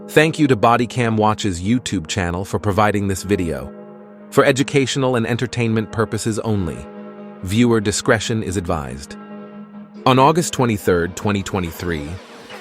Thank you to Bodycam Watch's YouTube channel for providing this video. For educational and entertainment purposes only. Viewer discretion is advised. On August 23, 2023,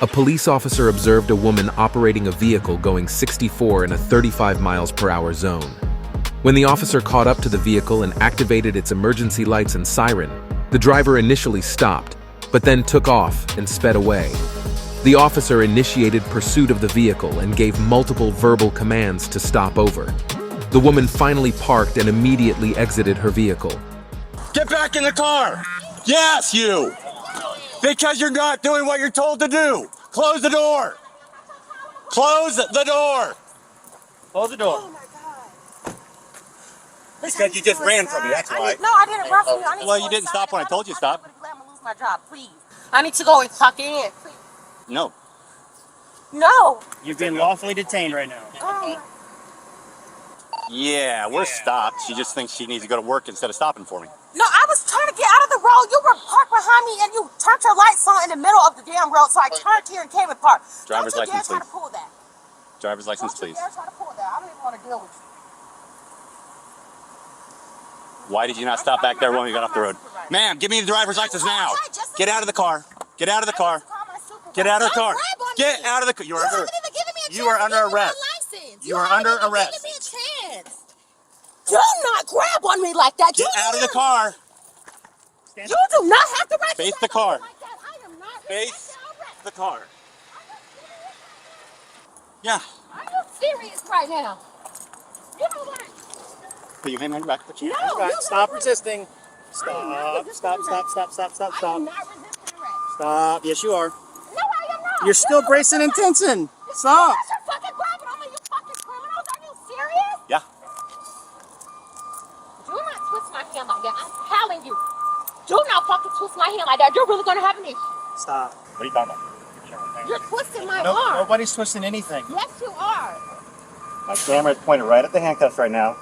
a police officer observed a woman operating a vehicle going 64 in a 35 miles per hour zone. When the officer caught up to the vehicle and activated its emergency lights and siren, the driver initially stopped, but then took off and sped away. The officer initiated pursuit of the vehicle and gave multiple verbal commands to stop over. The woman finally parked and immediately exited her vehicle. Get back in the car! Yes, you! Because you're not doing what you're told to do! Close the door! Close the door! Close the door. Oh my God. Because you just ran from me, that's why. No, I didn't run from you. Well, you didn't stop when I told you to stop. I'm going to lose my job, please. I need to go and clock in. Please. No. No. You've been lawfully detained right now. Yeah, we're stopped. She just thinks she needs to go to work instead of stopping for me. No, I was trying to get out of the road. You were parked behind me and you turned your lights on in the middle of the damn road, so I turned here and came and parked. Driver's Don't you dare license, try to please. pull that. Driver's license, Don't you please. dare try to pull that. I don't even want to deal with you. Why did you not stop back there when we got off the road? Ma'am, give me the driver's license now. Get out of the car. Get out of the car. Get out of the car. Get out of the car. You are under arrest. You are under arrest. Do not grab on me like that. Get out of the car. You do not have the right to Face the car. like that. I am not Face the car. Yeah. Are you serious right now? You know what? Put your hand on your back. Put your hand on No, your back. you Stop don't resisting. I Stop. am not resisting arrest. Stop. I am not resisting arrest. Stop. Yes, you are. No, I am not. You're still Grayson and Tinson. Stop. You fucking grabbing on me, you fucking criminals. Are you serious? Yeah. Do not twist my hand like that. I'm telling you. Do not fucking twist my hand like that. You're really gonna have an issue. Stop. What are you talking about? You're twisting my No, arm. nobody's twisting anything. Yes, you are. My camera is pointed right at the handcuffs right now.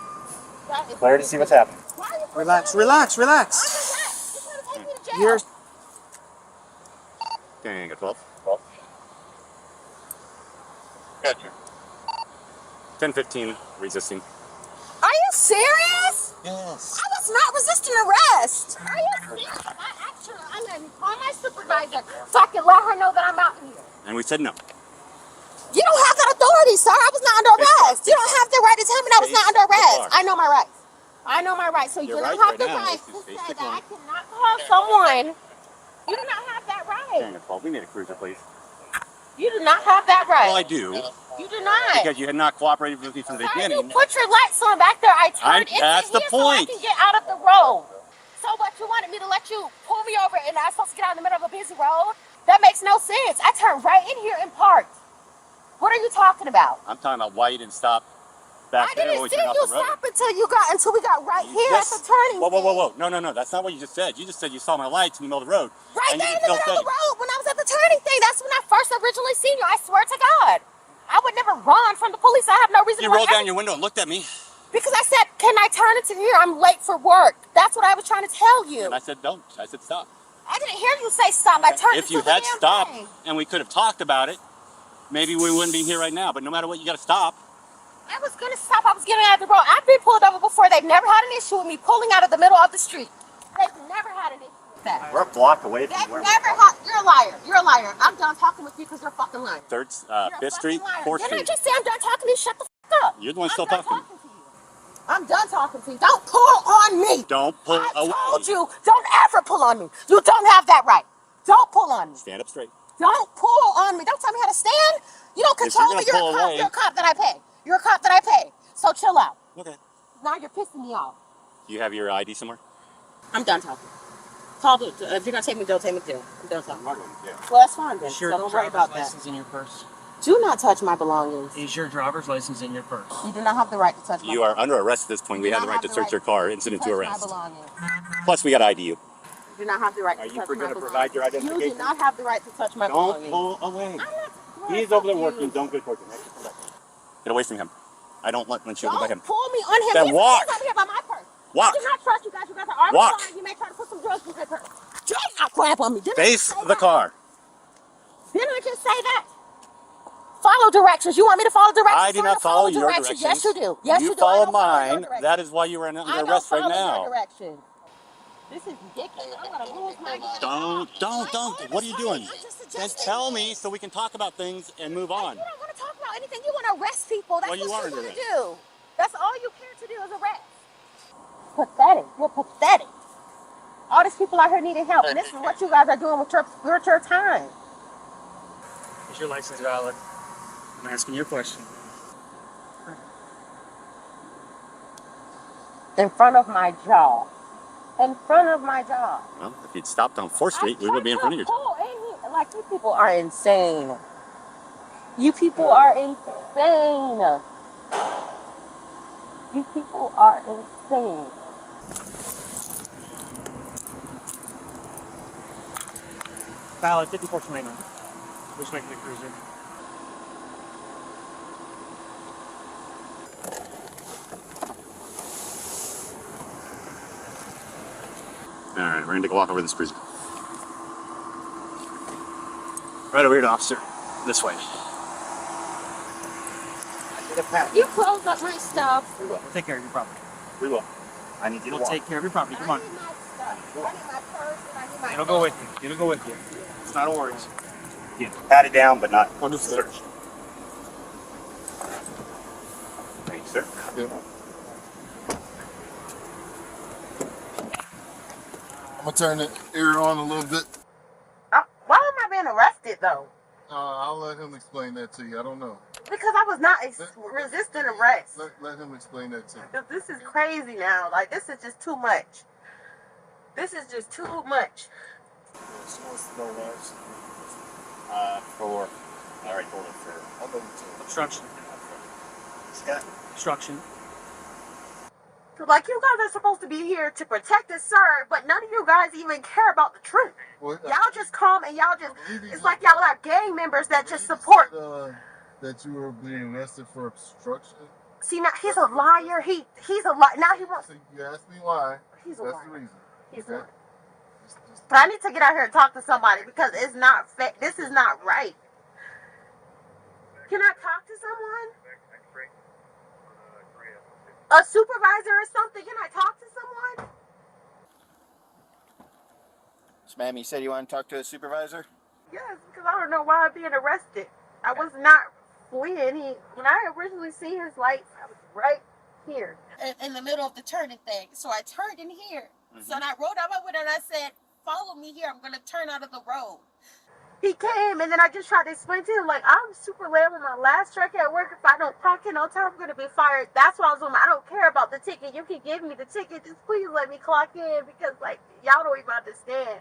That is Clear to see what's happening. Why are you pushing Relax. me? Relax. I'm Relax. relaxed. You're trying to take me to jail. You're. Dang, 12. 12. Gotcha. 10-15, resisting. Are you serious? Yes. I was not resisting arrest. Are you serious? I'm going to call my supervisor so I can let her know that I'm out here. And we said no. You don't have that authority, sir. I was not under arrest. You don't have the right to tell me that I was not under arrest. I know my rights. I know my rights. So you Your don't rights have the right now right is to to face say the that I gun. cannot call someone. You do not have that right. Dang, 12. We need a cruiser, please. You do not have that right. Well, I do. You do not. Because you had not cooperated with me from the Sir, beginning. you put your lights on back there. I turned into that's the here so I point. can get out of the road. So what, you wanted me to let you pull me over and I'm supposed to get out in the middle of a busy road? That makes no sense. I turned right in here and parked. What are you talking about? I'm talking about why you didn't stop back I there didn't when we see turned off you the road. stop until we got right here at the turning. Whoa. No. That's not what you just said. You just said you saw my lights in the middle of the road. Right and there you in the still middle of said- the road when I was at the turning thing. That's when I first originally seen you. I swear to God. I would never run from the police. I have no reason You to run. rolled down your window and looked at me. Because I said, can I turn into here? I'm late for work. That's what I was trying to tell you. And I said, don't. I said, stop. I didn't hear you say stop. I turned If you into the had damn stopped thing. and we could have talked about it, maybe we wouldn't be here right now. But no matter what, you got to stop. I was going to stop. I was getting out of the road. I've been pulled over before. They've never had an issue with me pulling out of the middle of the street. They've never had an issue with that. We're a block away from They've where never had. You're a liar. You're a liar. I'm done talking with you because you're fucking lying. Third, You're a 5th Street, fucking liar. 4th Didn't I Street. just say I'm done talking to you? Shut the fuck up. You're the one I'm still done talking. to you. I'm done talking to you. Don't pull on me. Don't pull I away. told you, don't ever pull on me. You don't have that right. Don't pull on me. Stand up straight. Don't pull on me. Don't tell me how to stand. You don't If control you're me. gonna You're a pull cop. away- You're a cop that I pay. You're a cop that I pay. So chill out. Okay. Now you're pissing me off. You have your ID somewhere? I'm done talking. Call the, if you're gonna take me to jail, take me to jail. I'm done talking. Yeah. Well, that's fine then. Is So your don't worry driver's about that. license in your purse? Do not touch my belongings. Is your driver's license in your purse? You do not have the right to touch my You are under arrest at this point. We have the right to search your car, incident to touch arrest. my belongings. Plus, we got to ID you. You do not have the right to Are touch you my going to belongings. provide your You identification? do not have the right to touch my Don't belongings. pull away. I'm not He's over there working. Don't get working. Get away from him. I don't want you to go by him. Don't pull me on him. Then His walk. hands over here by my purse. Walk. I do not trust you guys. You guys are armed Walk. and you may try to put some drugs in my purse. Do not grab on me. Didn't I Face just say the that? car. Didn't I just say that? Follow directions. You want me to follow directions? I do not follow your directions. Yes, you do. Yes, you do. Follow I don't follow your mine. directions. That is why you are under I don't arrest right follow now. your directions. This is ridiculous. I'm gonna lose my Don't. What are you doing? Then tell me so we can talk about things and move on. You don't want to talk about anything. You want to arrest people. That's what you want to do. That's all you care to do is arrest. Pathetic. You're pathetic. All these people out here needing help, and this is what you guys are doing with your time. Is your license valid? I'm asking you a question. In front of my jaw. In front of my jaw. Well, if you'd stopped on 4th Street, we would be in front of your jaw. Like, you people are insane. You people are insane. You people are insane. Valid 5429. Which making the cruiser. All right, we're going to take a walk over this cruiser. Right over here, officer. This way. You close up my stuff. We'll take care of your property. We will. I need you to We'll walk. take care of your property. Come on. I need my stuff. I need my purse and I need my It'll go with you. It'll go with you. It's not a worries. Yeah. Pat it down, but not Understood. search. Thank you, sir. I'm gonna turn the ear on a little bit. Why am I being arrested, though? I'll let him explain that to you. I don't know. Because I was not resisting arrest. Let him explain that to you. Because this is crazy now. Like, this is just too much. This is just too much. For all right, hold it for Obstruction. Scott. Obstruction. Like, you guys are supposed to be here to protect us, sir, but none of you guys even care about the truth. What? Y'all just come and y'all just, it's like y'all are gang members that just support. That you were being arrested for obstruction. See, now, he's a liar. He's a liar. Now he wants. So you asked me why. He's a That's liar. the reason. He's a Okay? liar. But I need to get out here and talk to somebody because it's not fair. This is not right. Can I talk to someone? A supervisor or something? Can I talk to someone? So, ma'am, you said you want to talk to a supervisor? Yes, because I don't know why I'm being arrested. I was not fleeing. When I originally seen his lights, I was right here. In the middle of the turning thing. So I turned in here. So I rode out my window and I said, follow me here. I'm going to turn out of the road. He came, and then I just tried to explain to him, like, I'm super late on my last truck at work. If I don't clock in on time, I'm going to be fired. That's what I was doing. I don't care about the ticket. You can give me the ticket. Just please let me clock in because, like, y'all don't even understand.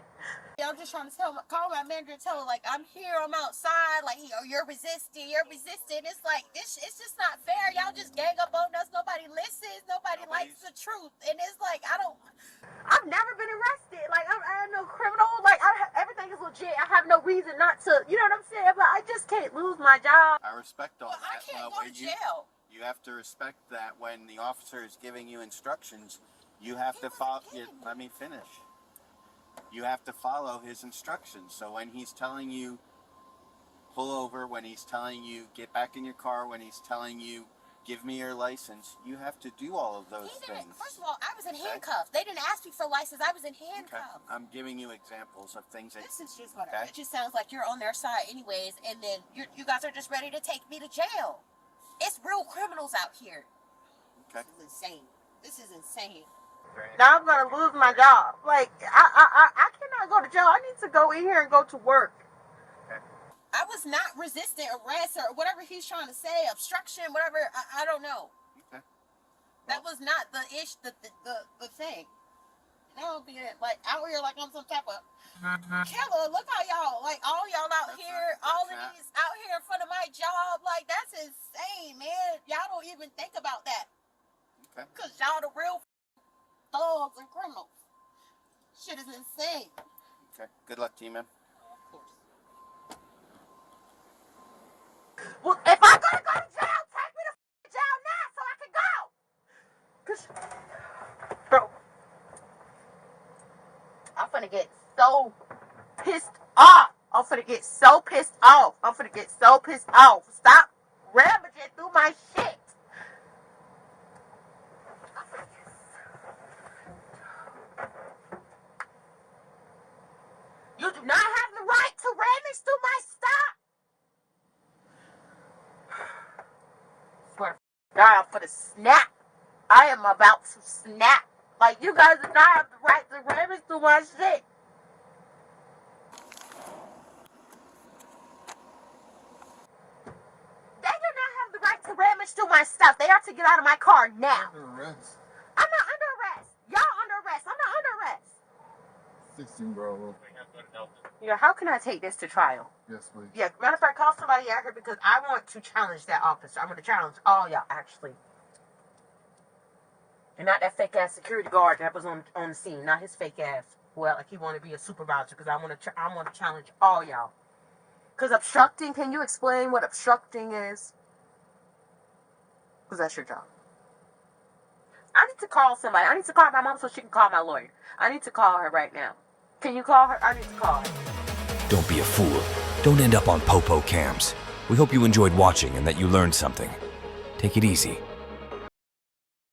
I'm just trying to call my manager and tell her, like, I'm here, I'm outside, like, you're resisting. It's like, it's just not fair. Y'all just gang up on us. Nobody listens. Nobody likes the truth. And it's like, I've never been arrested. Like, I'm no criminal. Like, everything is legit. I have no reason not to, you know what I'm saying? But I just can't lose my job. I respect all that. I can't go to jail. You have to respect that when the officer is giving you instructions, you have to follow. Let me finish. You have to follow his instructions. So when he's telling you pull over, when he's telling you get back in your car, when he's telling you give me your license, you have to do all of those things. First of all, I was in handcuffs. They didn't ask me for license. I was in handcuffs. Okay. I'm giving you examples of things that. This is just whatever. It just sounds like you're on their side anyways, and then you guys are just ready to take me to jail. It's real criminals out here. Okay. This is insane. This is insane. Now I'm gonna lose my job. Like, I cannot go to jail. I need to go in here and go to work. Okay. I was not resisting arrest or whatever he's trying to say, obstruction, whatever. I don't know. Okay. That was not the the thing. Now I'm being like out here like I'm some type of killer. Look how y'all, like, all y'all out here, all of these out here in front of my job. Like, that's insane, man. Y'all don't even think about that. Okay. Because y'all the real thugs and criminals. Shit is insane. Okay. Good luck to you, man. Of course. Well, if I'm gonna go to jail, take me to jail now so I can go. Cause, bro, I'm finna get so pissed off. I'm finna get get so pissed off. I'm finna get so pissed off. Stop rummaging through my shit. You do not have the right to rummage through my stuff. Swear to God, I'm finna snap. I am about to snap. Like, you guys do not have the right to rummage through my shit. They do not have the right to rummage through my stuff. They are to get out of my car now. Under arrest. I'm not under arrest. Y'all under arrest. I'm not under arrest. 16, bro. Yeah, how can I take this to trial? Yes, please. Yeah, matter of fact, call somebody out here because I want to challenge that officer. I'm going to challenge all y'all, actually. And not that fake ass security guard that was on the scene. Not his fake ass. Well, like he want to be a supervisor because I want to challenge all y'all. Because obstructing, can you explain what obstructing is? Because that's your job. I need to call somebody. I need to call my mom so she can call my lawyer. I need to call her right now. Can you call her? I need to call her. Don't be a fool. Don't end up on Popo cams. We hope you enjoyed watching and that you learned something. Take it easy.